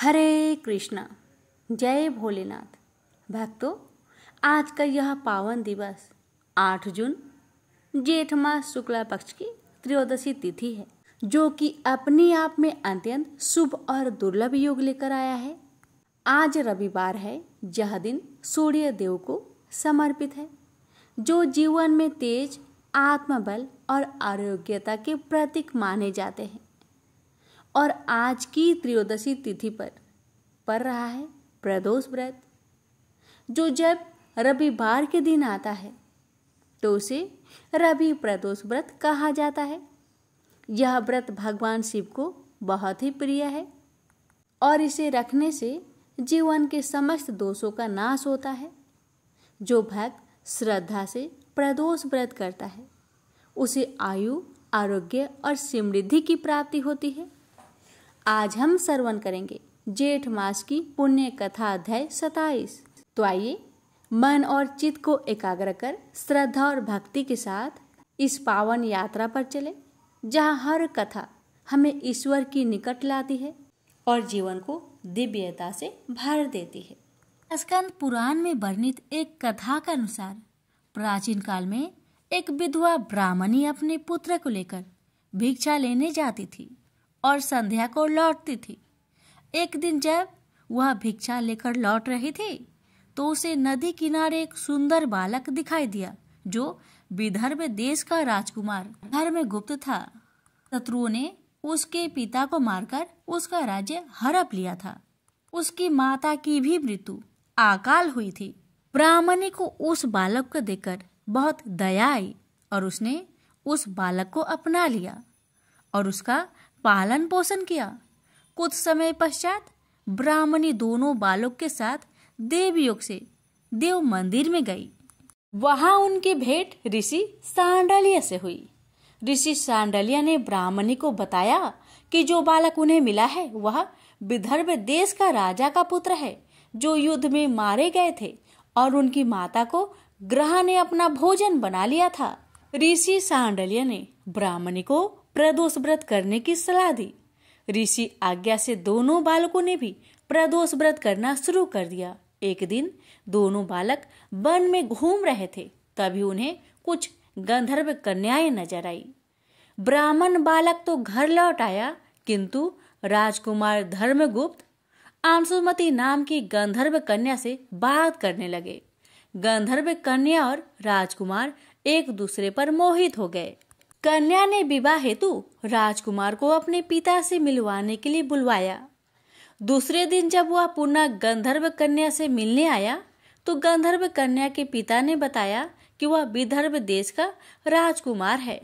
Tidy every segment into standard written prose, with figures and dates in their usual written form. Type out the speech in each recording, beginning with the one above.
हरे कृष्णा, जय भोलेनाथ। भक्तों, आज का यह पावन दिवस 8 जून जेठ मास शुक्ला पक्ष की त्रयोदशी तिथि है, जो कि अपने आप में अत्यंत शुभ और दुर्लभ योग लेकर आया है। आज रविवार है। यह दिन सूर्य देव को समर्पित है, जो जीवन में तेज, आत्मबल और आरोग्यता के प्रतीक माने जाते हैं। और आज की त्रयोदशी तिथि पर पड़ रहा है प्रदोष व्रत, जो जब रविवार के दिन आता है तो उसे रवि प्रदोष व्रत कहा जाता है। यह व्रत भगवान शिव को बहुत ही प्रिय है और इसे रखने से जीवन के समस्त दोषों का नाश होता है। जो भक्त श्रद्धा से प्रदोष व्रत करता है उसे आयु, आरोग्य और समृद्धि की प्राप्ति होती है। आज हम श्रवण करेंगे जेठ मास की पुण्य कथा अध्याय 27। तो आइए मन और चित्त को एकाग्र कर श्रद्धा और भक्ति के साथ इस पावन यात्रा पर चले, जहाँ हर कथा हमें ईश्वर की निकट लाती है और जीवन को दिव्यता से भर देती है। स्कंद पुराण में वर्णित एक कथा के अनुसार प्राचीन काल में एक विधवा ब्राह्मणी अपने पुत्र को लेकर भिक्षा लेने जाती थी और संध्या को लौटती थी। एक दिन जब वह भिक्षा लेकर लौट रही थी तो उसे नदी किनारे एक सुंदर बालक दिखाई दिया, जो विदर्भ देश का राजकुमार धर्मगुप्त था। शत्रुओं ने उसके पिता को मारकर उसका राज्य हड़प लिया था। उसकी माता की भी मृत्यु अकाल हुई थी। ब्राह्मणी को उस बालक को देखकर बहुत दया आई और उसने उस बालक को अपना लिया और उसका पालन पोषण किया। कुछ समय पश्चात ब्राह्मणी दोनों बालक के साथ देवयोग से देव मंदिर में गई। वहां उनकी भेंट ऋषि सांडल्य से हुई। ऋषि सांडल्य ने ब्राह्मणी को बताया कि जो बालक उन्हें मिला है वह विदर्भ देश का राजा का पुत्र है, जो युद्ध में मारे गए थे और उनकी माता को ग्रह ने अपना भोजन बना लिया था। ऋषि सांडल्य ने ब्राह्मणी को प्रदोष व्रत करने की सलाह दी। ऋषि आज्ञा से दोनों बालकों ने भी प्रदोष व्रत करना शुरू कर दिया। एक दिन दोनों बालक वन में घूम रहे थे, तभी उन्हें कुछ गंधर्व कन्याएं नजर आई। ब्राह्मण बालक तो घर लौट आया, किंतु राजकुमार धर्मगुप्त अंशुमति नाम की गंधर्व कन्या से बात करने लगे। गंधर्व कन्या और राजकुमार एक दूसरे पर मोहित हो गए। कन्या ने विवाह हेतु राजकुमार को अपने पिता से मिलवाने के लिए बुलवाया। दूसरे दिन जब वह पुनः गंधर्व कन्या से मिलने आया तो गंधर्व कन्या के पिता ने बताया कि वह विदर्भ देश का राजकुमार है।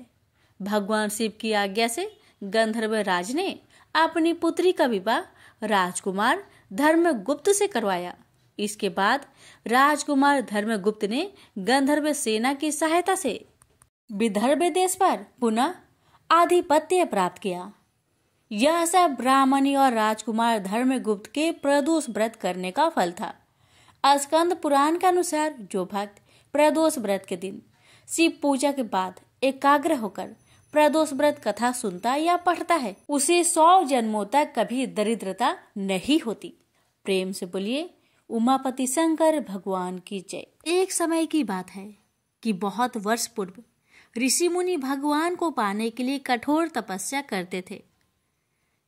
भगवान शिव की आज्ञा से गंधर्व राज ने अपनी पुत्री का विवाह राजकुमार धर्मगुप्त से करवाया। इसके बाद राजकुमार धर्मगुप्त ने गंधर्व सेना की सहायता से विदर्भ देश पर पुनः आधिपत्य प्राप्त किया। यह सब ब्राह्मणी और राजकुमार धर्मगुप्त के प्रदोष व्रत करने का फल था। स्कंद पुराण के अनुसार जो भक्त प्रदोष व्रत के दिन शिव पूजा के बाद एकाग्र होकर प्रदोष व्रत कथा सुनता या पढ़ता है, उसे 100 जन्मों तक कभी दरिद्रता नहीं होती। प्रेम से बोलिए उमापति शंकर भगवान की जय। एक समय की बात है कि बहुत वर्ष पूर्व ऋषि मुनि भगवान को पाने के लिए कठोर तपस्या करते थे।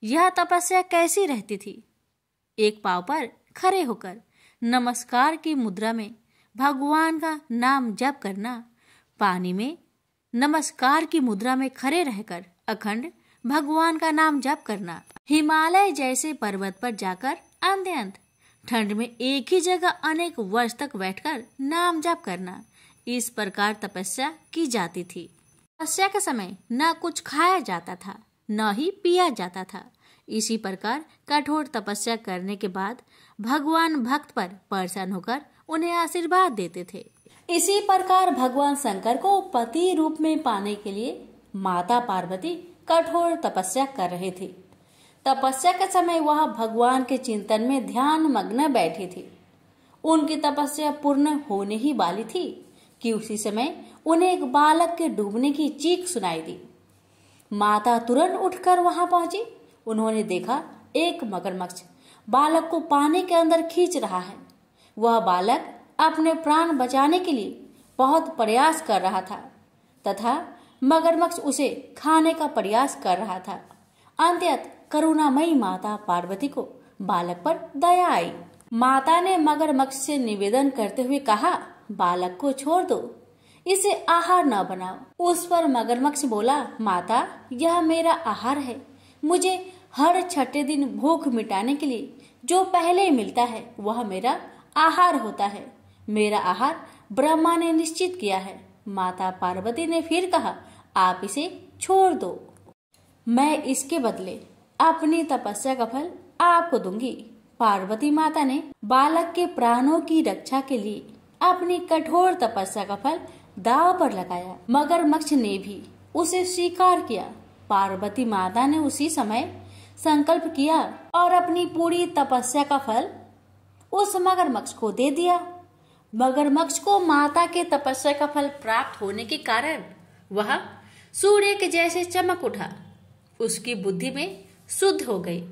यह तपस्या कैसी रहती थी? एक पांव पर खड़े होकर नमस्कार की मुद्रा में भगवान का नाम जप करना, पानी में नमस्कार की मुद्रा में खड़े रहकर अखंड भगवान का नाम जप करना, हिमालय जैसे पर्वत पर जाकर अत्यंत ठंड में एक ही जगह अनेक वर्ष तक बैठकर नाम जप करना, इस प्रकार तपस्या की जाती थी। तपस्या के समय न कुछ खाया जाता था, न ही पिया जाता था। इसी प्रकार कठोर तपस्या करने के बाद भगवान भक्त पर प्रसन्न होकर उन्हें आशीर्वाद देते थे। इसी प्रकार भगवान शंकर को पति रूप में पाने के लिए माता पार्वती कठोर तपस्या कर रहे थे। तपस्या के समय वह भगवान के चिंतन में ध्यान मग्न बैठी थी। उनकी तपस्या पूर्ण होने ही वाली थी कि उसी समय उन्हें एक बालक के डूबने की चीख सुनाई दी। माता तुरंत उठकर वहां पहुंची। उन्होंने देखा एक मगरमच्छ बालक को पानी के अंदर खींच रहा है। वह बालक अपने प्राण बचाने के लिए बहुत प्रयास कर रहा था तथा मगरमच्छ उसे खाने का प्रयास कर रहा था। अंततः करुणामयी माता पार्वती को बालक पर दया आई। माता ने मगरमच्छ से निवेदन करते हुए कहा, बालक को छोड़ दो, इसे आहार न बनाओ। उस पर मगरमच्छ बोला, माता यह मेरा आहार है। मुझे हर छठे दिन भूख मिटाने के लिए जो पहले मिलता है वह मेरा आहार होता है। मेरा आहार ब्रह्मा ने निश्चित किया है। माता पार्वती ने फिर कहा, आप इसे छोड़ दो, मैं इसके बदले अपनी तपस्या का फल आपको दूंगी। पार्वती माता ने बालक के प्राणों की रक्षा के लिए अपनी कठोर तपस्या का फल दांव पर लगाया। मगरमच्छ ने भी उसे स्वीकार किया। पार्वती माता ने उसी समय संकल्प किया और अपनी पूरी तपस्या का फल उस मगरमच्छ को दे दिया। मगरमच्छ को माता के तपस्या का फल प्राप्त होने के कारण वह सूर्य के जैसे चमक उठा। उसकी बुद्धि में शुद्ध हो गई।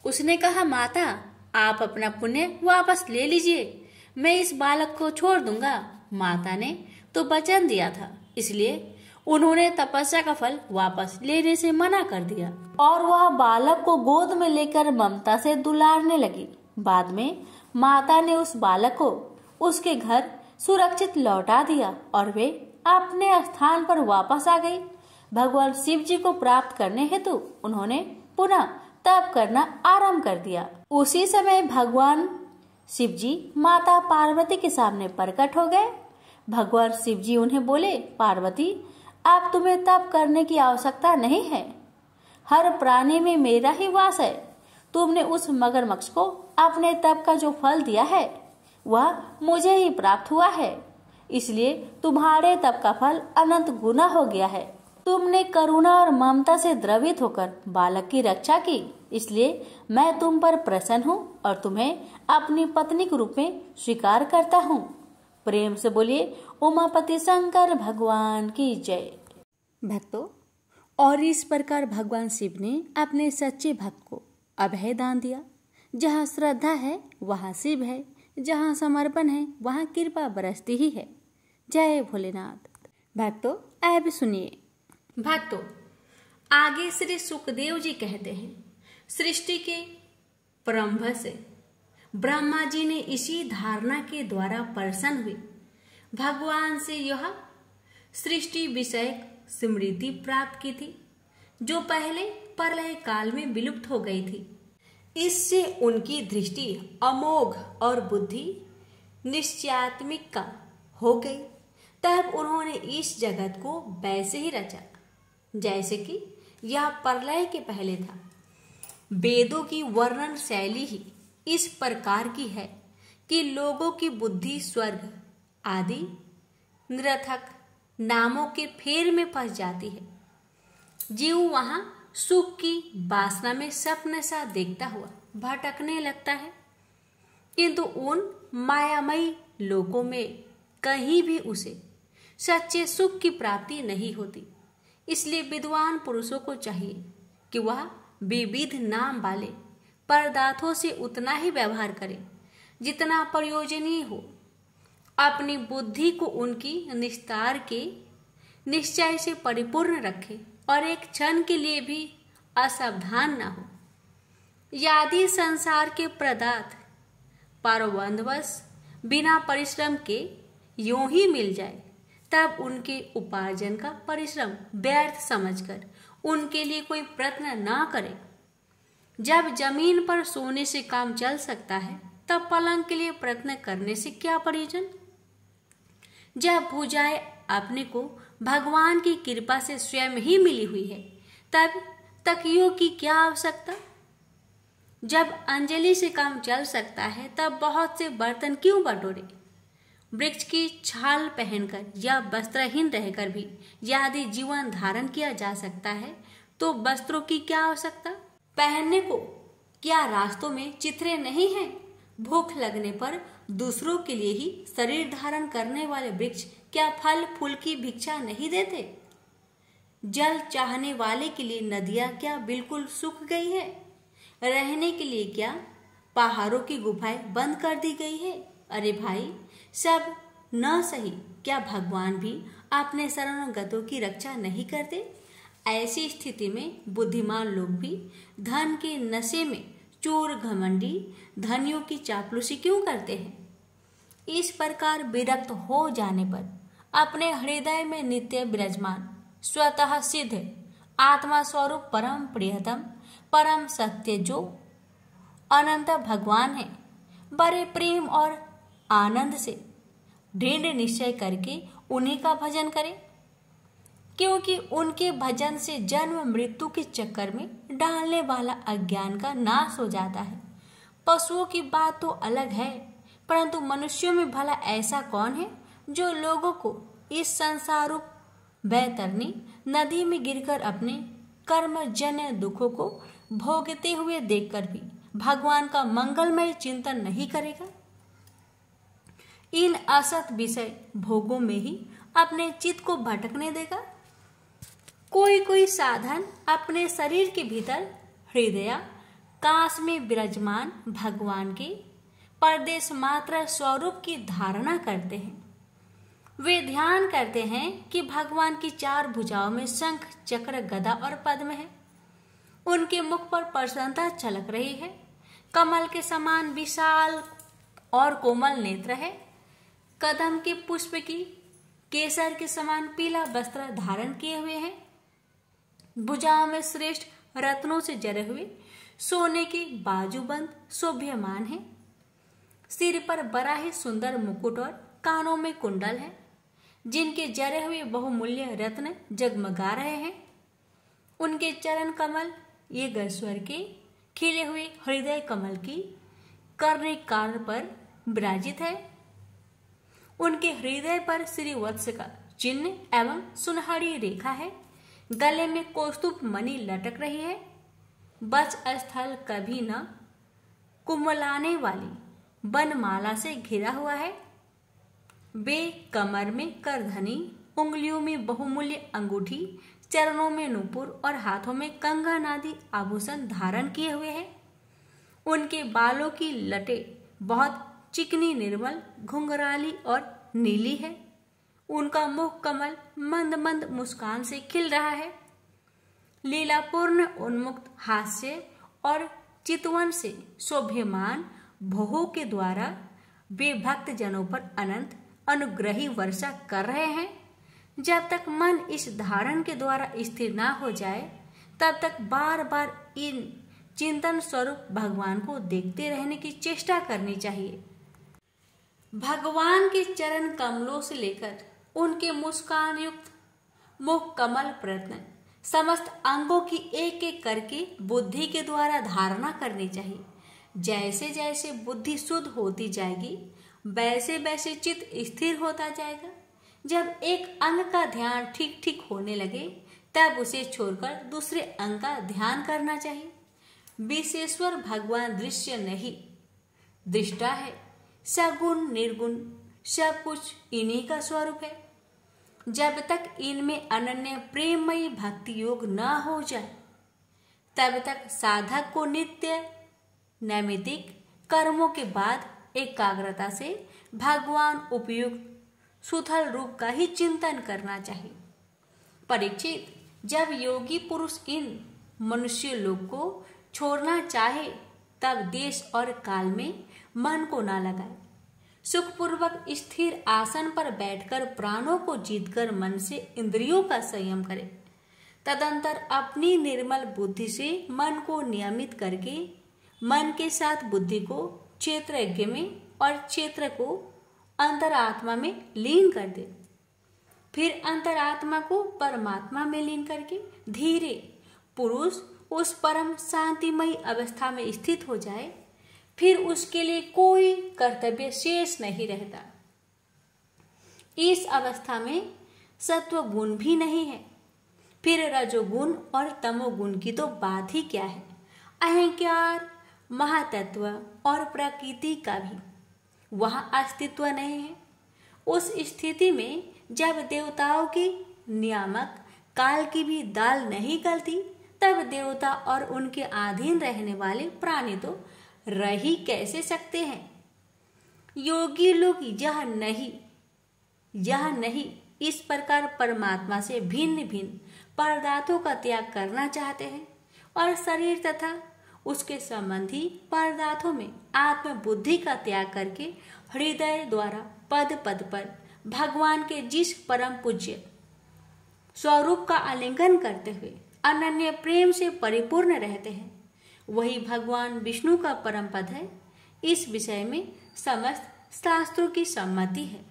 उसने कहा, माता आप अपना पुण्य वापस ले लीजिए, मैं इस बालक को छोड़ दूंगा। माता ने तो वचन दिया था, इसलिए उन्होंने तपस्या का फल वापस लेने से मना कर दिया और वह बालक को गोद में लेकर ममता से दुलारने लगी। बाद में माता ने उस बालक को उसके घर सुरक्षित लौटा दिया और वे अपने स्थान पर वापस आ गई। भगवान शिव जी को प्राप्त करने हेतु उन्होंने पुनः तप करना आरंभ कर दिया। उसी समय भगवान शिव जी माता पार्वती के सामने प्रकट हो गए। भगवान शिव जी उन्हें बोले, पार्वती अब तुम्हें तप करने की आवश्यकता नहीं है। हर प्राणी में मेरा ही वास है। तुमने उस मगरमच्छ को अपने तप का जो फल दिया है वह मुझे ही प्राप्त हुआ है, इसलिए तुम्हारे तप का फल अनंत गुना हो गया है। तुमने करुणा और ममता से द्रवित होकर बालक की रक्षा की, इसलिए मैं तुम पर प्रसन्न हूँ और तुम्हें अपनी पत्नी के रूप में स्वीकार करता हूँ। प्रेम से बोलिए उमापति शंकर भगवान की जय। भक्तों, और इस प्रकार भगवान शिव ने अपने सच्चे भक्त को अभय दान दिया। जहाँ श्रद्धा है वहाँ शिव है, जहाँ समर्पण है वहाँ कृपा बरसती ही है। जय भोलेनाथ। भक्तों अब सुनिए। भक्तों, आगे श्री सुखदेव जी कहते हैं, सृष्टि के प्रारंभ से ब्रह्मा जी ने इसी धारणा के द्वारा प्रसन्न हुए भगवान से यह सृष्टि विषयक स्मृति प्राप्त की थी, जो पहले प्रलय काल में विलुप्त हो गई थी। इससे उनकी दृष्टि अमोघ और बुद्धि निश्चयात्मिक का हो गई। तब उन्होंने इस जगत को वैसे ही रचा जैसे कि यह प्रलय के पहले था। वेदों की वर्णन शैली ही इस प्रकार की है कि लोगों की बुद्धि स्वर्ग आदि निरर्थक नामों के फेर में फंस जाती है। जीव वहां सुख की वासना में सपने सा देखता हुआ भटकने लगता है, किंतु उन मायामयी लोकों में कहीं भी उसे सच्चे सुख की प्राप्ति नहीं होती। इसलिए विद्वान पुरुषों को चाहिए कि वह विविध नाम वाले पदार्थों से उतना ही व्यवहार करे जितना प्रयोजनीय हो। अपनी बुद्धि को उनकी निस्तार के निश्चय से परिपूर्ण रखे और एक क्षण के लिए भी असावधान न हो। यदि संसार के पदार्थ पारबंधवश बिना परिश्रम के यूं ही मिल जाए, तब उनके उपार्जन का परिश्रम व्यर्थ समझकर उनके लिए कोई प्रयत्न ना करे। जब जमीन पर सोने से काम चल सकता है, तब पलंग के लिए प्रयत्न करने से क्या प्रयोजन। जब भुजाएं अपने को भगवान की कृपा से स्वयं ही मिली हुई है, तब तकियों की क्या आवश्यकता। जब अंजलि से काम चल सकता है, तब बहुत से बर्तन क्यों बटोरे। वृक्ष की छाल पहनकर या वस्त्रहीन रहकर भी यदि जीवन धारण किया जा सकता है, तो वस्त्रों की क्या आवश्यकता। पहनने को क्या रास्तों में चित्रे नहीं हैं। भूख लगने पर दूसरों के लिए ही शरीर धारण करने वाले वृक्ष क्या फल फूल की भिक्षा नहीं देते। जल चाहने वाले के लिए नदियां क्या बिल्कुल सूख गई है। रहने के लिए क्या पहाड़ों की गुफाएं बंद कर दी गई है। अरे भाई, सब न सही, क्या भगवान भी अपने शरणगतों की रक्षा नहीं करते? ऐसी स्थिति में बुद्धिमान लोग भी धन के नशे में चोर घमंडी धनियों की चापलूसी क्यों करते हैं? इस प्रकार विरक्त हो जाने पर अपने हृदय में नित्य विराजमान स्वतः सिद्ध आत्मा स्वरूप परम प्रियतम परम सत्य जो अनंत भगवान है, बड़े प्रेम और आनंद से दृढ़ निश्चय करके उन्हीं का भजन करें, क्योंकि उनके भजन से जन्म मृत्यु के चक्कर में डालने वाला अज्ञान का नाश हो जाता है। पशुओं की बात तो अलग है, परंतु मनुष्यों में भला ऐसा कौन है जो लोगों को इस संसारूप बैतरनी नदी में गिरकर अपने कर्मजन्य दुखों को भोगते हुए देखकर भी भगवान का मंगलमय चिंतन नहीं करेगा? इन असत विषय भोगों में ही अपने चित्त को भटकने देगा। कोई कोई साधन अपने शरीर के भीतर हृदय काश में विराजमान भगवान के परदेश मात्र स्वरूप की धारणा करते हैं। वे ध्यान करते हैं कि भगवान की चार भुजाओं में शंख चक्र गदा और पद्म है। उनके मुख पर प्रसन्नता छलक रही है। कमल के समान विशाल और कोमल नेत्र है। कदम के पुष्प की केसर के समान पीला वस्त्र धारण किए हुए हैं। भुजाओं में श्रेष्ठ रत्नों से जरे हुए सोने के बाजूबंद शोभ्यमान है। सिर पर बड़ा ही सुंदर मुकुट और कानों में कुंडल है, जिनके जरे हुए बहुमूल्य रत्न जगमगा रहे हैं। उनके चरण कमल येगेश्वर के खिले हुए हृदय कमल की कर्णिकार पर विराजित है। उनके हृदय पर श्रीवत्स का चिन्ह एवं सुनहरी रेखा है। गले में कौस्तुभ मणि लटक रही है। वक्ष स्थल कभी न कुमलाने वाली बनमाला से घिरा हुआ है। वे कमर में करधनी, उंगलियों में बहुमूल्य अंगूठी, चरणों में नूपुर और हाथों में कंगन आदि आभूषण धारण किए हुए हैं। उनके बालों की लटें बहुत चिकनी, निर्मल, घुंघराली और नीली है। उनका मुख कमल मंद मंद मुस्कान से खिल रहा है। लीलापूर्ण उन्मुक्त हास्य और चितवन से शोभ्यमान भौहों के द्वारा वे भक्त जनों पर अनंत अनुग्रही वर्षा कर रहे हैं। जब तक मन इस धारण के द्वारा स्थिर ना हो जाए, तब तक बार बार इन चिंतन स्वरूप भगवान को देखते रहने की चेष्टा करनी चाहिए। भगवान के चरण कमलों से लेकर उनके मुस्कान युक्त मुख कमल प्रयत्न समस्त अंगों की एक एक करके बुद्धि के द्वारा धारणा करनी चाहिए। जैसे जैसे बुद्धि शुद्ध होती जाएगी, वैसे वैसे चित्त स्थिर होता जाएगा। जब एक अंग का ध्यान ठीक ठीक होने लगे, तब उसे छोड़कर दूसरे अंग का ध्यान करना चाहिए। विशेश्वर भगवान दृश्य नहीं, दृष्टा है। सगुण निर्गुण सब कुछ इन्हीं का स्वरूप है। जब तक इनमें अनन्य प्रेममयी भक्ति योग न हो जाए, तब तक साधक को नित्य नैमित्तिक कर्मों के बाद एकाग्रता से भगवान उपयुक्त सुथल रूप का ही चिंतन करना चाहिए। परीक्षित, जब योगी पुरुष इन मनुष्य लोक को छोड़ना चाहे, तब देश और काल में मन को ना लगाए। सुखपूर्वक स्थिर आसन पर बैठकर प्राणों को जीतकर मन से इंद्रियों का संयम करे। तदंतर अपनी निर्मल बुद्धि से मन को नियमित करके मन के साथ बुद्धि को क्षेत्रज्ञ में और क्षेत्र को अंतरात्मा में लीन कर दे। फिर अंतरात्मा को परमात्मा में लीन करके धीरे पुरुष उस परम शांतिमयी अवस्था में स्थित हो जाए। फिर उसके लिए कोई कर्तव्य शेष नहीं रहता। इस अवस्था में सत्व गुण भी नहीं है। फिर रजोगुण और तमोगुण की तो बात ही क्या है। अहंकार, महातत्व और प्रकृति का भी वहां अस्तित्व नहीं है। उस स्थिति में जब देवताओं की नियामक काल की भी दाल नहीं गलती, तब देवता और उनके अधीन रहने वाले प्राणी तो रह ही कैसे सकते हैं। योगी लोग यह नहीं इस प्रकार परमात्मा से भिन्न भिन्न पदार्थों का त्याग करना चाहते हैं और शरीर तथा उसके संबंधी पदार्थों में आत्म बुद्धि का त्याग करके हृदय द्वारा पद पद पर भगवान के जिस परम पूज्य स्वरूप का आलिंगन करते हुए अनन्य प्रेम से परिपूर्ण रहते हैं, वही भगवान विष्णु का परम पद है। इस विषय में समस्त शास्त्रों की सम्मति है।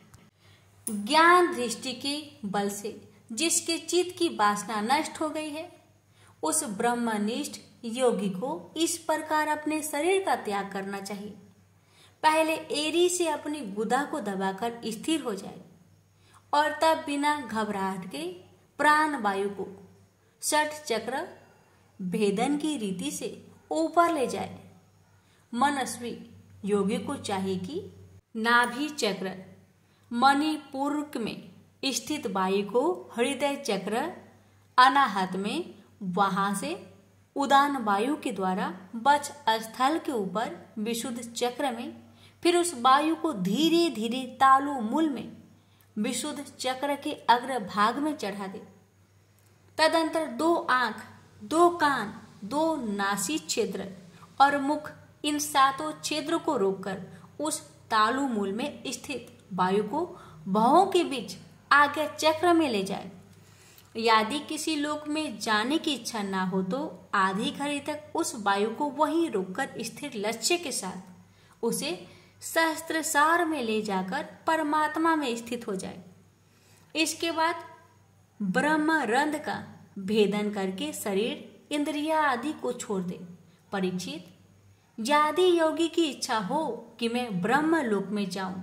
ज्ञान दृष्टि के बल से जिसके चित्त की वासना नष्ट हो गई है, उस ब्रह्मनिष्ठ योगी को इस प्रकार अपने शरीर का त्याग करना चाहिए। पहले एड़ी से अपनी गुदा को दबाकर स्थिर हो जाए और तब बिना घबराहट के प्राण वायु को षट चक्र भेदन की रीति से ऊपर ले जाए। मनस्वी योगी को चाहिए कि नाभि चक्र मणिपूरक में स्थित वायु को हृदय चक्र अनाहत में वहां से उदान वायु के द्वारा वक्ष स्थल के ऊपर विशुद्ध चक्र में, फिर उस वायु को धीरे धीरे तालु मूल में विशुद्ध चक्र के अग्र भाग में चढ़ा दे। तदंतर 2 आंख, 2 कान, 2 नासी छिद्र और मुख, इन 7 छिद्र को रोककर उस तालु मूल में स्थित वायु को भवों के बीच आगे चक्र में ले जाए। यदि किसी लोक में जाने की इच्छा ना हो तो आधी घड़ी तक उस वायु को वहीं रोककर स्थिर लक्ष्य के साथ उसे सहस्त्रसार में ले जाकर परमात्मा में स्थित हो जाए। इसके बाद ब्रह्मरंध्र का भेदन करके शरीर इंद्रिया आदि को छोड़ दे। परीक्षित, यदि योगी की इच्छा हो कि मैं ब्रह्म लोक में जाऊं,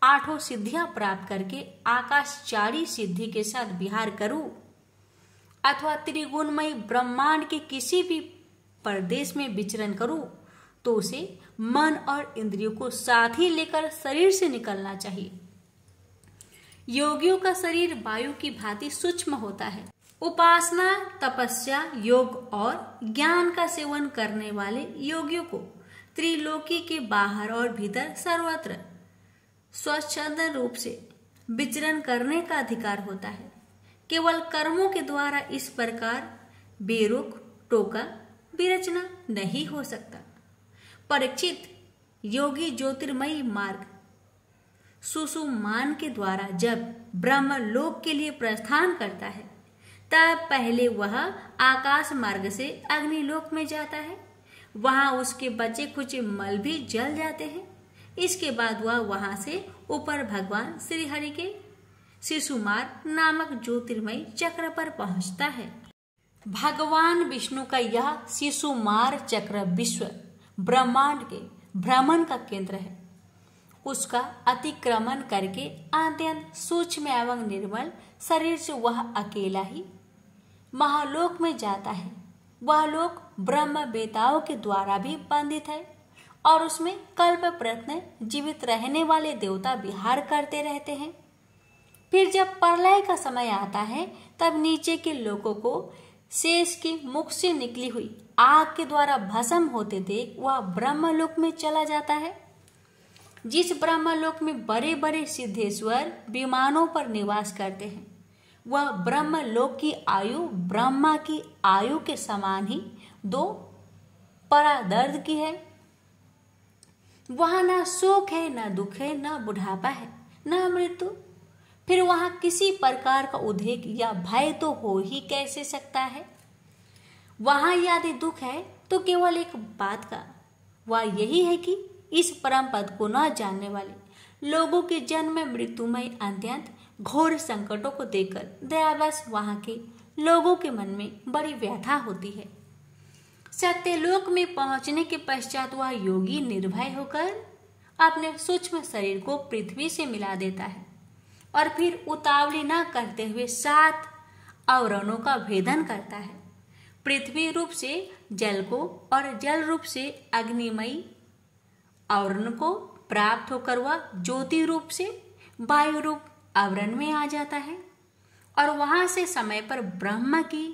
8 सिद्धियां प्राप्त करके आकाशचारी सिद्धि के साथ विहार करूं, अथवा त्रिगुणमयी ब्रह्मांड के किसी भी प्रदेश में विचरण करूं, तो उसे मन और इंद्रियों को साथ ही लेकर शरीर से निकलना चाहिए। योगियों का शरीर वायु की भांति सूक्ष्म होता है। उपासना, तपस्या, योग और ज्ञान का सेवन करने वाले योगियों को त्रिलोकी के बाहर और भीतर सर्वत्र स्वच्छंद रूप से विचरण करने का अधिकार होता है। केवल कर्मों के द्वारा इस प्रकार बेरुख टोका विरचना नहीं हो सकता। परीक्षित, योगी ज्योतिर्मयी मार्ग सुषुम्ना के द्वारा जब ब्रह्मलोक के लिए प्रस्थान करता है, तब पहले वह आकाश मार्ग से अग्निलोक में जाता है। वहां उसके बचे खुचे मल भी जल जाते हैं। इसके बाद वह वहां से ऊपर भगवान श्री हरि के शिशुमार नामक ज्योतिर्मय चक्र पर पहुंचता है। भगवान विष्णु का यह शिशुमार चक्र विश्व ब्रह्मांड के भ्रमण का केंद्र है। उसका अतिक्रमण करके अत्यंत सूक्ष्म एवं निर्मल शरीर से वह अकेला ही महालोक में जाता है। वह लोक ब्रह्म बेताओं के द्वारा भी बंधित है और उसमें कल्प प्रत्न जीवित रहने वाले देवता विहार करते रहते हैं। फिर जब प्रलय का समय आता है, तब नीचे के लोगों को शेष के मुख से निकली हुई आग के द्वारा भस्म होते देख वह ब्रह्मलोक में चला जाता है। जिस ब्रह्मलोक में बड़े बड़े सिद्धेश्वर विमानों पर निवास करते हैं, वह ब्रह्मलोक की आयु ब्रह्मा की आयु के समान ही 2 परादर्द की है। वहां ना सुख है, ना दुख है, ना बुढ़ापा है, ना मृत्यु। फिर वहां किसी प्रकार का उद्वेग या भय तो हो ही कैसे सकता है। वहां यदि दुख है तो केवल एक बात का, वह यही है कि इस परम पद को न जानने वाले लोगों के जन्म मृत्युमय अत्यंत घोर संकटों को देखकर दयावश वहां के लोगों के मन में बड़ी व्यथा होती है। सत्यलोक में पहुंचने के पश्चात वह योगी निर्भय होकर अपने सूक्ष्म शरीर को पृथ्वी से मिला देता है और फिर उतावली न करते हुए 7 आवरणों का भेदन करता है। पृथ्वी रूप से जल को और जल रूप से अग्निमयी आवरण को प्राप्त होकर वह ज्योति रूप से वायु रूप आवरण में आ जाता है और वहां से समय पर ब्रह्म की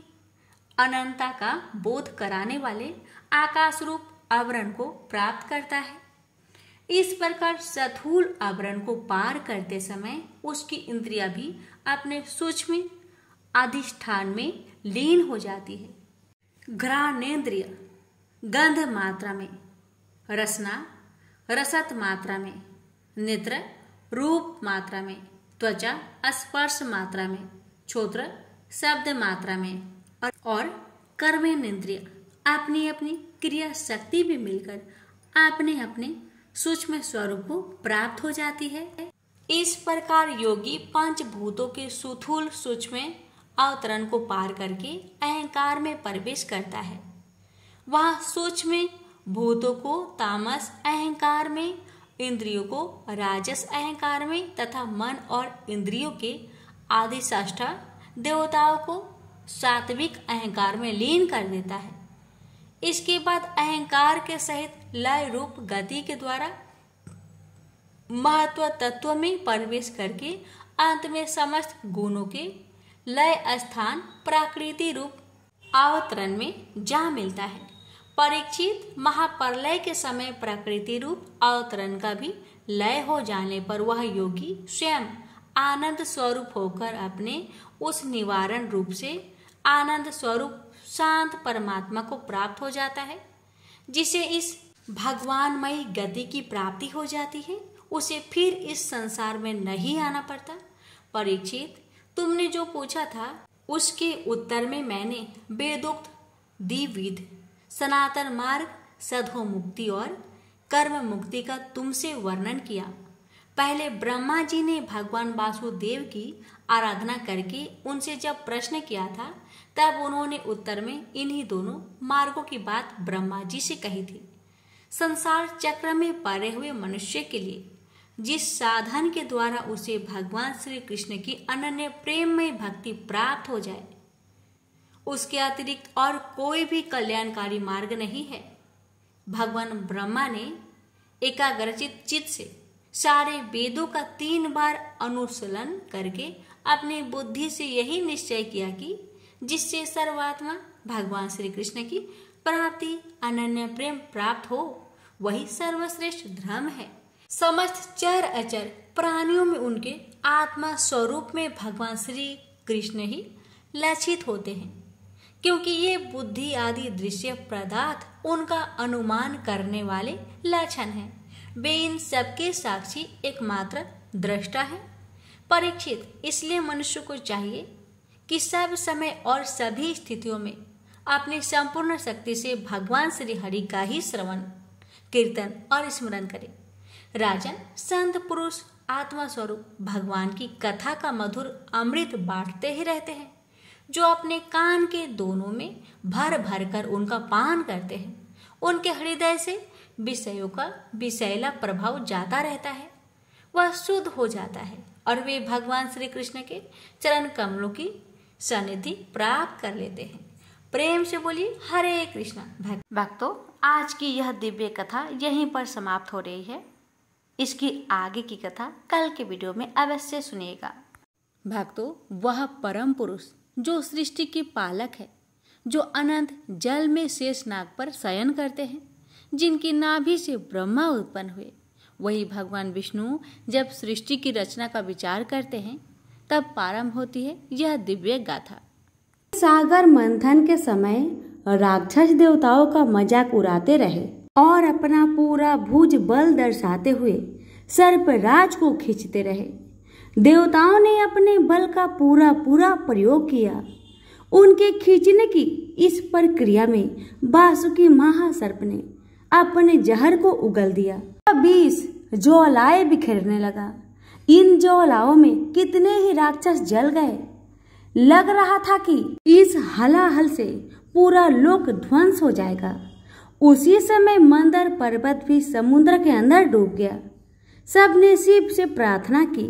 अनंतता का बोध कराने वाले आकाश रूप आवरण को प्राप्त करता है। इस प्रकार स्थूल आवरण को पार करते समय उसकी इंद्रियां भी अपने सूक्ष्म अधिष्ठान में लीन हो जाती है। घ्राणेन्द्रिय गंध मात्रा में, रसना रसत मात्रा में, नेत्र रूप मात्रा में, त्वचा स्पर्श मात्रा में, श्रोत्र शब्द मात्रा में और कर्मेंद्रिय अपनी अपनी क्रिया शक्ति भी मिलकर अपने अपने सूक्ष्म स्वरूप को प्राप्त हो जाती है। इस प्रकार योगी पंचभूतों के स्थूल सूक्ष्म अवतरण को पार करके अहंकार में प्रवेश करता है। वह सूक्ष्म भूतों को तामस अहंकार में, इंद्रियों को राजस अहंकार में तथा मन और इंद्रियों के आदिष्टा देवताओं को सात्विक अहंकार में लीन कर देता है। इसके बाद अहंकार के सहित लय रूप गति के द्वारा महत्व तत्व में प्रवेश करके अंत में समस्त गुणों के लय स्थान प्रकृति रूप अवतरण में जा मिलता है। परीक्षित, महाप्रलय के समय प्रकृति रूप अवतरण का भी लय हो जाने पर वह योगी स्वयं आनंद स्वरूप होकर अपने उस निवारण रूप से आनंद स्वरूप शांत परमात्मा को प्राप्त हो जाता है। जिसे इस भगवानमयी गति की प्राप्ति हो जाती है, उसे फिर इस संसार में नहीं आना पड़ता। परीक्षित, तुमने जो पूछा था उसके उत्तर में मैंने वेदोक्त द्विविध सनातन मार्ग, सद्गो मुक्ति और कर्म मुक्ति का तुमसे वर्णन किया। पहले ब्रह्मा जी ने भगवान वासुदेव की आराधना करके उनसे जब प्रश्न किया था, तब उन्होंने उत्तर में इन्हीं दोनों मार्गों की बात ब्रह्मा जी से कही थी। संसार चक्र में पड़े हुए मनुष्य के लिए जिस साधन के द्वारा उसे भगवान श्री कृष्ण की अनन्य प्रेममय भक्ति प्राप्त हो जाए, उसके अतिरिक्त और कोई भी कल्याणकारी मार्ग नहीं है। भगवान ब्रह्मा ने एकाग्रचित चित्त से सारे वेदों का 3 बार अनुशीलन करके अपनी बुद्धि से यही निश्चय किया कि जिससे सर्वात्मा भगवान श्री कृष्ण की प्राप्ति अनन्य प्रेम प्राप्त हो, वही सर्वश्रेष्ठ धर्म है। समस्त चर अचर प्राणियों में उनके आत्मा स्वरूप में भगवान श्री कृष्ण ही लक्षित होते हैं, क्योंकि ये बुद्धि आदि दृश्य पदार्थ उनका अनुमान करने वाले लक्षण हैं। वे इन सबके साक्षी एकमात्र दृष्टा है। परीक्षित, इसलिए मनुष्य को चाहिए कि सब समय और सभी स्थितियों में अपनी संपूर्ण शक्ति से भगवान श्री हरि का ही श्रवण, कीर्तन और स्मरण करे। राजन, संत पुरुष आत्मा स्वरूप भगवान की कथा का मधुर अमृत बांटते ही रहते हैं, जो अपने कान के दोनों में भर भर कर उनका पान करते हैं। उनके हृदय से विषयों का विषैला प्रभाव जाता रहता है, वह शुद्ध हो जाता है और वे भगवान श्री कृष्ण के चरण कमलों की सानिधि प्राप्त कर लेते हैं। प्रेम से बोलिए हरे कृष्णा। भक्तों, आज की यह दिव्य कथा यहीं पर समाप्त हो रही है। इसकी आगे की कथा कल के वीडियो में अवश्य सुनिएगा। भक्तों, वह परम पुरुष जो सृष्टि के पालक है, जो अनंत जल में शेष नाग पर शयन करते हैं, जिनकी नाभि से ब्रह्मा उत्पन्न हुए, वही भगवान विष्णु जब सृष्टि की रचना का विचार करते हैं, तब प्रारंभ होती है यह दिव्य गाथा। सागर मंथन के समय राक्षस देवताओं का मजाक उड़ाते रहे और अपना पूरा भुज बल दर्शाते हुए सर्पराज को खींचते रहे। देवताओं ने अपने बल का पूरा प्रयोग किया। उनके खींचने की इस प्रक्रिया में वासुकी महासर्प ने अपने जहर को उगल दिया। 20 ज्वालाएं बिखरने लगा। इन ज्वालाओं में कितने ही राक्षस जल गए। लग रहा था कि इस हलाहल से पूरा लोक ध्वंस हो जाएगा। उसी समय मंदर पर्वत भी समुद्र के अंदर डूब गया। सबने शिव से प्रार्थना की।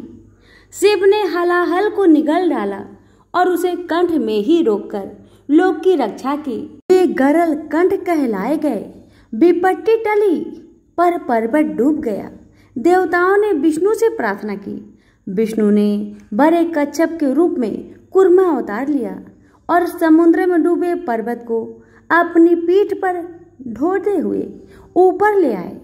शिव ने हलाहल को निगल डाला और उसे कंठ में ही रोककर लोक की रक्षा की। वे गरल कंठ कहलाए गए। विपत्ति टली पर पर्वत डूब गया। देवताओं ने विष्णु से प्रार्थना की। विष्णु ने बड़े कच्छप के रूप में कूर्मा अवतार लिया और समुद्र में डूबे पर्वत को अपनी पीठ पर ढोते हुए ऊपर ले आए।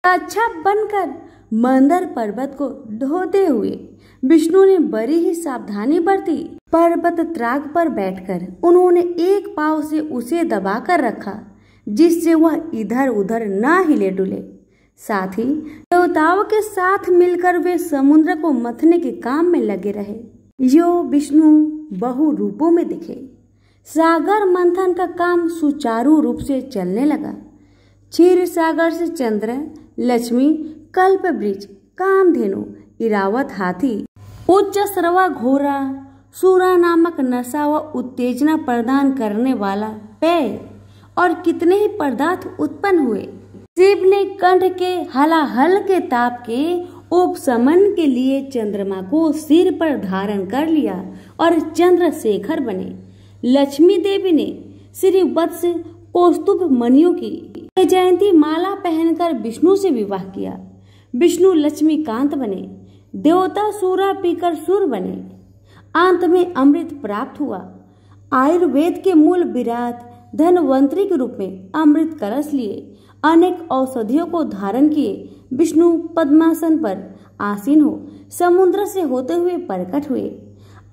अच्छा बनकर मंदर पर्वत को ढोते हुए विष्णु ने बड़ी ही सावधानी बरती। पर्वत त्राग पर बैठकर उन्होंने एक पांव से उसे दबाकर रखा, जिससे वह इधर उधर ना हिले डुले। साथ ही देवताओं के साथ मिलकर वे समुद्र को मथने के काम में लगे रहे। यो विष्णु बहु रूपों में दिखे। सागर मंथन का काम सुचारू रूप से चलने लगा। क्षीर सागर से चंद्र, लक्ष्मी, कल्प वृक्ष, कामधेनु, इरावत हाथी, उच्च श्रवा घोड़ा, सूरा नामक नशा व उत्तेजना प्रदान करने वाला पेय और कितने ही पदार्थ उत्पन्न हुए। शिव ने कंठ के हलाहल के ताप के उपशमन के लिए चंद्रमा को सिर पर धारण कर लिया और चंद्रशेखर बने। लक्ष्मी देवी ने श्री वत्स कौस्तुभ मणियों की जयंती माला पहनकर विष्णु से विवाह किया। विष्णु लक्ष्मीकांत बने। देवता सूरा पीकर सुर बने। अंत में अमृत प्राप्त हुआ। आयुर्वेद के मूल विराट धनवंतरी के रूप में अमृत कलश लिए अनेक औषधियों को धारण किए विष्णु पद्मासन पर आसीन हो समुद्र से होते हुए प्रकट हुए।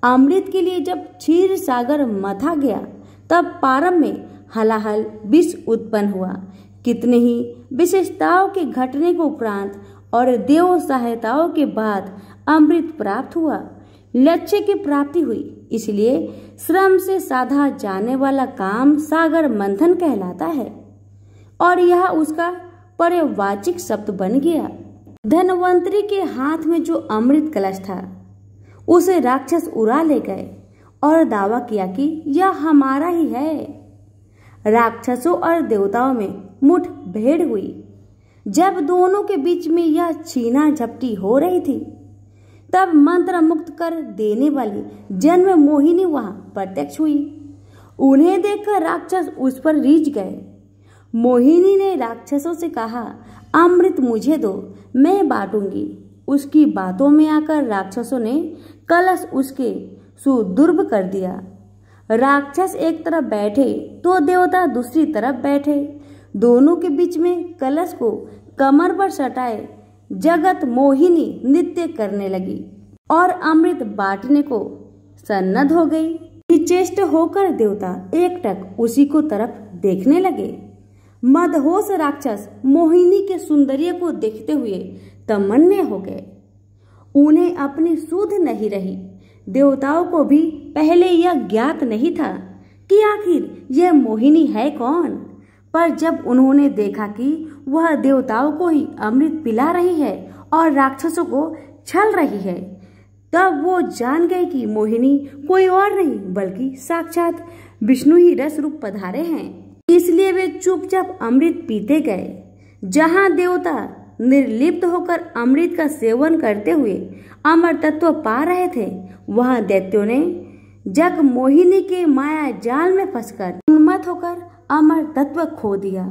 अमृत के लिए जब क्षीर सागर मथा गया तब पारंभ में हलाहल विष उत्पन्न हुआ। कितने ही विशेषताओं के घटने को उपरांत और देव सहायताओं के बाद अमृत प्राप्त हुआ। लक्ष्य की प्राप्ति हुई, इसलिए श्रम से साधा जाने वाला काम सागर मंथन कहलाता है और यह उसका पर्यवाचिक शब्द बन गया। धनवंतरी के हाथ में जो अमृत कलश था उसे राक्षस उड़ा ले गए और दावा किया कि यह हमारा ही है। राक्षसों और देवताओं में मुठभेड़ हुई। जब दोनों के बीच में यह छीना झपटी हो रही थी तब मंत्र मुक्त कर देने वाली जन्म मोहिनी वहां प्रत्यक्ष हुई। उन्हें देखकर राक्षस उस पर रीझ गए। मोहिनी ने राक्षसों से कहा, अमृत मुझे दो, मैं बांटूंगी। उसकी बातों में आकर राक्षसों ने कलश उसके सुदुर्भ कर दिया। राक्षस एक तरफ बैठे तो देवता दूसरी तरफ बैठे। दोनों के बीच में कलश को कमर पर सटाए जगत मोहिनी नृत्य करने लगी और अमृत बांटने को सन्नद्ध हो गई। निचेष्ट होकर देवता एकटक उसी को तरफ देखने लगे। मदहोश राक्षस मोहिनी के सौंदर्य को देखते हुए तमन्ने हो गए। उन्हें अपनी सुध नहीं रही। देवताओं को भी पहले यह ज्ञात नहीं था कि आखिर यह मोहिनी है कौन, पर जब उन्होंने देखा कि वह देवताओं को ही अमृत पिला रही है और राक्षसों को छल रही है, तब वो जान गए कि मोहिनी कोई और नहीं बल्कि साक्षात विष्णु ही रस रूप पधारे हैं। इसलिए वे चुपचाप अमृत पीते गए। जहां देवता निर्लिप्त होकर अमृत का सेवन करते हुए अमर तत्व पा रहे थे, वहां दैत्यों ने जग मोहिनी के माया जाल में फंसकर उन्मत्त होकर अमर तत्व खो दिया।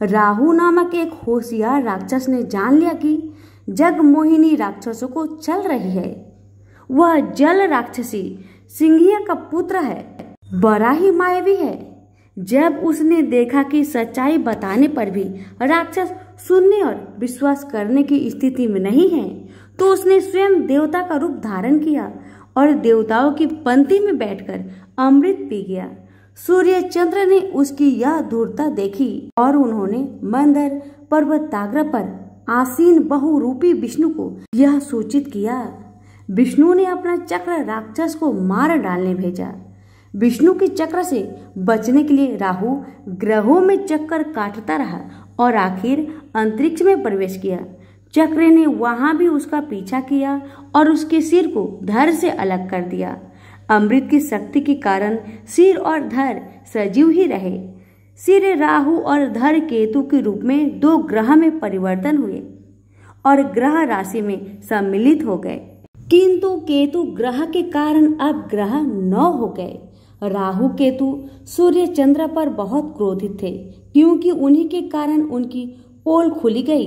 राहु नामक एक होशियार राक्षस ने जान लिया कि जग मोहिनी राक्षसों को चल रही है। वह जल राक्षसी सिंघिया का पुत्र है, बड़ा ही मायावी है। जब उसने देखा कि सच्चाई बताने पर भी राक्षस सुनने और विश्वास करने की स्थिति में नहीं है, तो उसने स्वयं देवता का रूप धारण किया और देवताओं की पंक्ति में बैठकर अमृत पी गया। सूर्य चंद्र ने उसकी यह धूर्तता देखी और उन्होंने मंदर पर्वताग्र पर आसीन बहुरूपी विष्णु को यह सूचित किया। विष्णु ने अपना चक्र राक्षस को मार डालने भेजा। विष्णु के चक्र से बचने के लिए राहु ग्रहों में चक्कर काटता रहा और आखिर अंतरिक्ष में प्रवेश किया। चक्र ने वहां भी उसका पीछा किया और उसके सिर को धड़ से अलग कर दिया। अमृत की शक्ति के कारण सिर और धड़ सजीव ही रहे। सिर राहु और धड़ केतु के रूप में दो ग्रह में परिवर्तन हुए और ग्रह राशि में सम्मिलित हो गए, किंतु केतु ग्रह के कारण अब ग्रह 9 हो गए। राहु केतु सूर्य चंद्र पर बहुत क्रोधित थे, क्योंकि उन्हीं के कारण उनकी पोल खुली गई।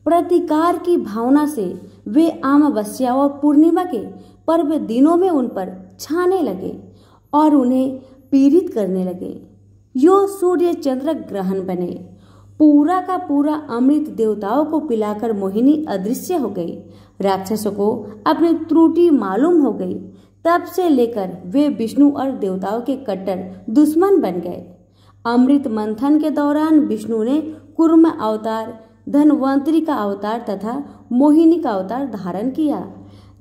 प्रतिकार की भावना से वे अमावस्या और पूर्णिमा के पर्व दिनों में उन पर छाने लगे और उन्हें पीड़ित करने लगे। यो सूर्य चंद्र ग्रहण बने पूरा का पूरा अमृत देवताओं को पिलाकर मोहिनी अदृश्य हो गई। राक्षसों को अपनी त्रुटि मालूम हो गई। तब से लेकर वे विष्णु और देवताओं के कट्टर दुश्मन बन गए। अमृत मंथन के दौरान विष्णु ने कूर्म अवतार, धन्वंतरी का अवतार तथा मोहिनी का अवतार धारण किया।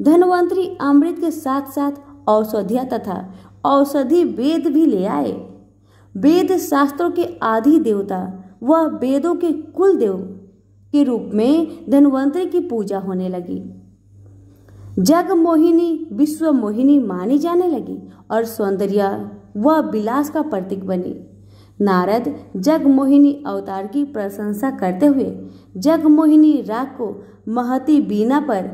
धन्वंतरी अमृत के साथ साथ औषधियां तथा औषधि वेद भी ले आए। वेद शास्त्रों के आदि देवता व वेदों के कुल देव के रूप में धन्वंतरी की पूजा होने लगी। जग मोहिनी विश्व मोहिनी मानी जाने लगी और सौंदर्य व विलास का प्रतीक बनी। नारद जग मोहिनी अवतार की प्रशंसा करते हुए जग मोहिनी राग को महती बीना पर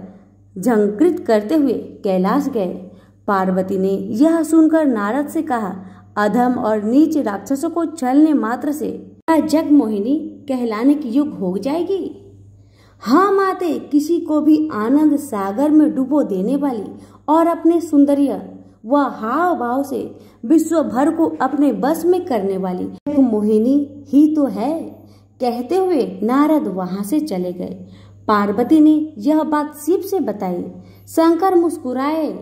झंकृत करते हुए कैलाश गए। पार्वती ने यह सुनकर नारद से कहा, अधम और नीच राक्षसों को छलने मात्र से क्या जग मोहिनी कहलाने की युग हो जाएगी? हाँ माते, किसी को भी आनंद सागर में डुबो देने वाली और अपने सौंदर्य व हाव भाव से विश्व भर को अपने बस में करने वाली जग मोहिनी ही तो है। कहते हुए नारद वहां से चले गए। पार्वती ने यह बात शिव से बताई। शंकर मुस्कुराए,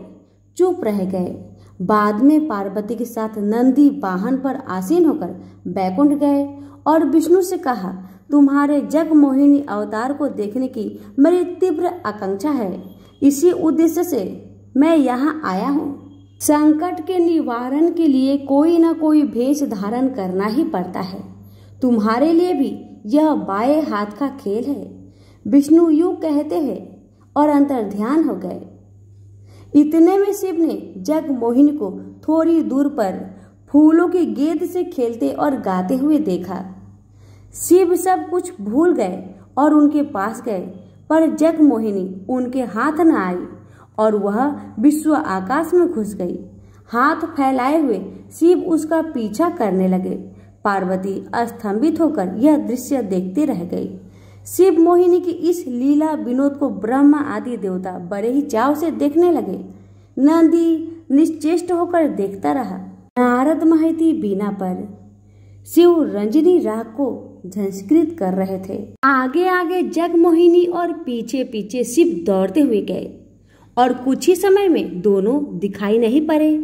चुप रह गए। बाद में पार्वती के साथ नंदी वाहन पर आसीन होकर बैकुंठ गए और विष्णु से कहा, तुम्हारे जग मोहिनी अवतार को देखने की मेरी तीव्र आकांक्षा है। इसी उद्देश्य से मैं यहाँ आया हूँ। संकट के निवारण के लिए कोई न कोई भेष धारण करना ही पड़ता है। तुम्हारे लिए भी यह बाएं हाथ का खेल है। विष्णु यूं कहते हैं और अंतर्ध्यान हो गए। इतने में शिव ने जग मोहिनी को थोड़ी दूर पर फूलों की गेंद से खेलते और गाते हुए देखा। शिव सब कुछ भूल गए और उनके पास गए, पर जग मोहिनी उनके हाथ न आई और वह विश्व आकाश में घुस गई। हाथ फैलाए हुए शिव उसका पीछा करने लगे। पार्वती अस्तंभित होकर यह दृश्य देखते रह गई। शिव मोहिनी की इस लीला विनोद को ब्रह्मा आदि देवता बड़े ही चाव से देखने लगे। नंदी निश्चेष्ट होकर देखता रहा। नारद महती बीना पर शिव रंजनी राग को झंकृत कर रहे थे। आगे आगे जग मोहिनी और पीछे पीछे शिव दौड़ते हुए गए और कुछ ही समय में दोनों दिखाई नहीं पड़े।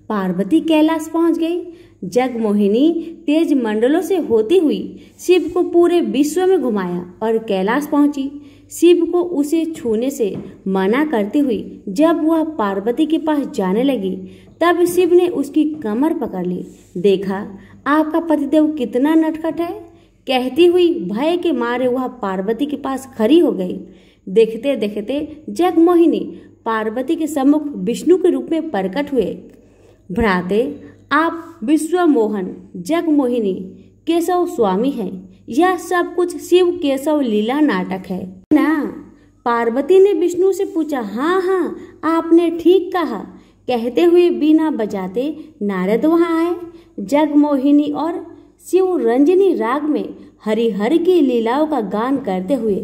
पार्वती कैलाश पहुंच गई। जग मोहिनी तेज मंडलों से होती हुई शिव को पूरे विश्व में घुमाया और कैलाश पहुंची। शिव को उसे छूने से मना करती हुई जब वह पार्वती के पास जाने लगी, तब शिव ने उसकी कमर पकड़ ली। देखा, आपका पतिदेव कितना नटखट है। कहती हुई भय के मारे वह पार्वती के पास खड़ी हो गई। देखते देखते जग मोहिनी पार्वती के सम्मुख विष्णु के रूप में प्रकट हुए। भ्राते, आप विश्व मोहन जग मोहिनी केशव स्वामी हैं। यह सब कुछ शिव केशव लीला नाटक है ना? पार्वती ने विष्णु से पूछा। हाँ हाँ, आपने ठीक कहा। कहते हुए बीना बजाते नारद वहां आए। जग मोहिनी और शिव रंजनी राग में हरिहर की लीलाओं का गान करते हुए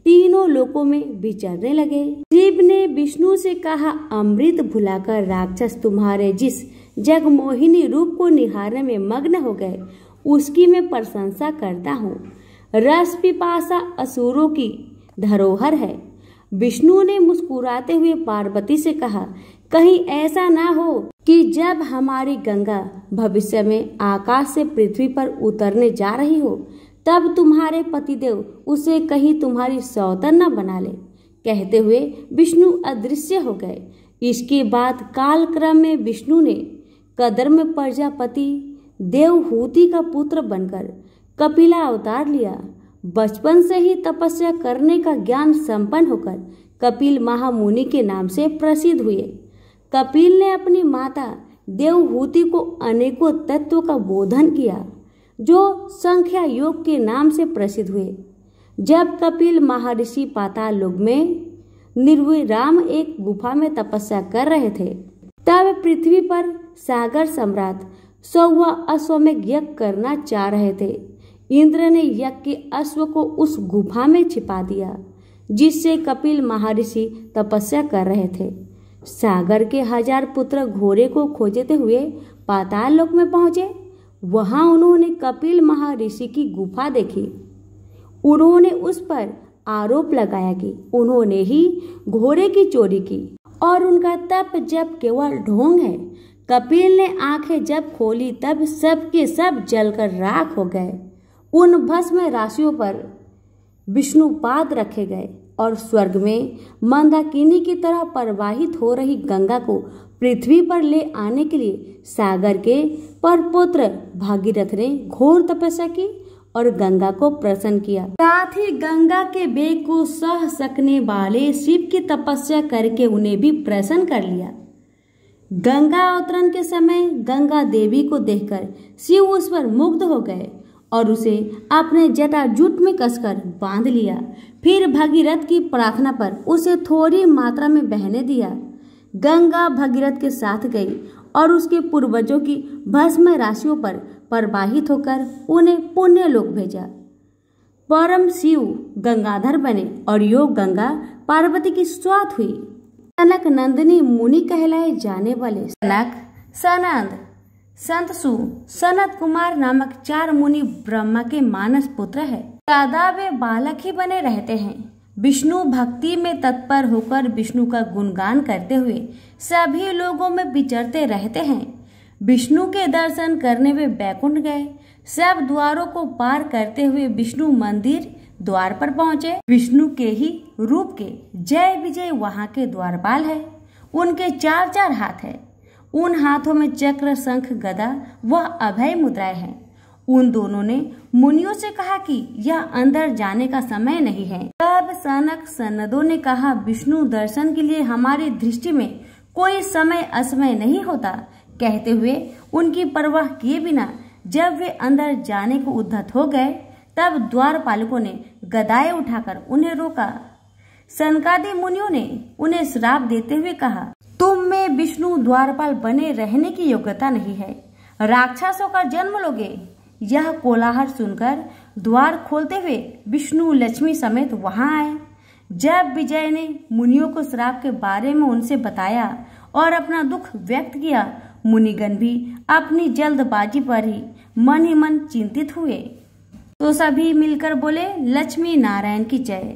तीनों लोकों में विचरने लगे। शिव ने विष्णु से कहा, अमृत भुलाकर राक्षस तुम्हारे जिस जग मोहिनी रूप को निहारने में मग्न हो गए, उसकी मैं प्रशंसा करता हूँ। रस पिपासा असुरों की धरोहर है। विष्णु ने मुस्कुराते हुए पार्वती से कहा, कहीं ऐसा ना हो कि जब हमारी गंगा भविष्य में आकाश से पृथ्वी पर उतरने जा रही हो, तब तुम्हारे पतिदेव उसे कहीं तुम्हारी सौतन न बना ले। कहते हुए विष्णु अदृश्य हो गए। इसके बाद कालक्रम में विष्णु ने कदर्म प्रजापति देवहूति का पुत्र बनकर कपिला अवतार लिया। बचपन से ही तपस्या करने का ज्ञान संपन्न होकर कपिल महामुनि के नाम से प्रसिद्ध हुए। कपिल ने अपनी माता देवहूति को अनेकों तत्वों का बोधन किया, जो संख्या योग के नाम से प्रसिद्ध हुए। जब कपिल महर्षि पाताल लोक में निर्विराम एक गुफा में तपस्या कर रहे थे, तब पृथ्वी पर सागर सम्राट 100 अश्वमेध यज्ञ करना चाह रहे थे। इंद्र ने यज्ञ के अश्व को उस गुफा में छिपा दिया, जिससे कपिल महर्षि तपस्या कर रहे थे। सागर के 1000 पुत्र घोड़े को खोजते हुए पाताल लोक में पहुंचे। वहां उन्होंने कपिल महर्षि की गुफा देखी। उन्होंने उस पर आरोप लगाया कि उन्होंने ही घोड़े की चोरी की और उनका तप जब केवल ढोंग है। कपिल ने आंखें जब खोली तब सब के सब जलकर राख हो गए। उन भस्म राशियों पर विष्णुपाद रखे गए और स्वर्ग में मंदाकिनी की तरह प्रवाहित हो रही गंगा को पृथ्वी पर ले आने के लिए सागर के परपुत्र भागीरथ ने घोर तपस्या की और गंगा को प्रसन्न किया। साथ ही गंगा के वेग को सह सकने वाले शिव की तपस्या करके उन्हें भी प्रसन्न कर लिया। गंगा अवतरण के समय गंगा देवी को देखकर शिव उस पर मुग्ध हो गए और उसे अपने जटाजूट में कसकर बांध लिया। फिर भगीरथ की प्रार्थना पर उसे थोड़ी मात्रा में बहने दिया। गंगा भगीरथ के साथ गई और उसके पूर्वजों की भस्म राशियों पर प्रवाहित होकर उन्हें पुण्य लोक भेजा। परम शिव गंगाधर बने और योग गंगा पार्वती की स्वात हुई। सनक नंदिनी मुनि कहलाए जाने वाले सनक, सनंद, संतसु, सनत कुमार नामक 4 मुनि ब्रह्मा के मानस पुत्र है। सदा वे बालक ही बने रहते हैं। विष्णु भक्ति में तत्पर होकर विष्णु का गुणगान करते हुए सभी लोगों में विचरते रहते हैं। विष्णु के दर्शन करने वे बैकुंठ गए। सब द्वारों को पार करते हुए विष्णु मंदिर द्वार पर पहुंचे। विष्णु के ही रूप के जय विजय वहां के द्वारपाल है। उनके 4 हाथ है। उन हाथों में चक्र, शंख, गदा व अभय मुद्राएं हैं। उन दोनों ने मुनियों से कहा कि यह अंदर जाने का समय नहीं है। तब सनक सनदों ने कहा, विष्णु दर्शन के लिए हमारी दृष्टि में कोई समय असमय नहीं होता। कहते हुए उनकी परवाह किए बिना जब वे अंदर जाने को उद्यत हो गए तब द्वारपालकों ने गदाएं उठाकर उन्हें रोका। सनकादि मुनियों ने उन्हें श्राप देते हुए कहा, तुम में विष्णु द्वारपाल बने रहने की योग्यता नहीं है, राक्षसों का जन्म लोगे। यह कोलाहल सुनकर द्वार खोलते हुए विष्णु लक्ष्मी समेत वहां आए। जब विजय ने मुनियों को श्राप के बारे में उनसे बताया और अपना दुख व्यक्त किया, मुनिगण भी अपनी जल्दबाजी पर ही मन चिंतित हुए। तो सभी मिलकर बोले, लक्ष्मी नारायण की जय।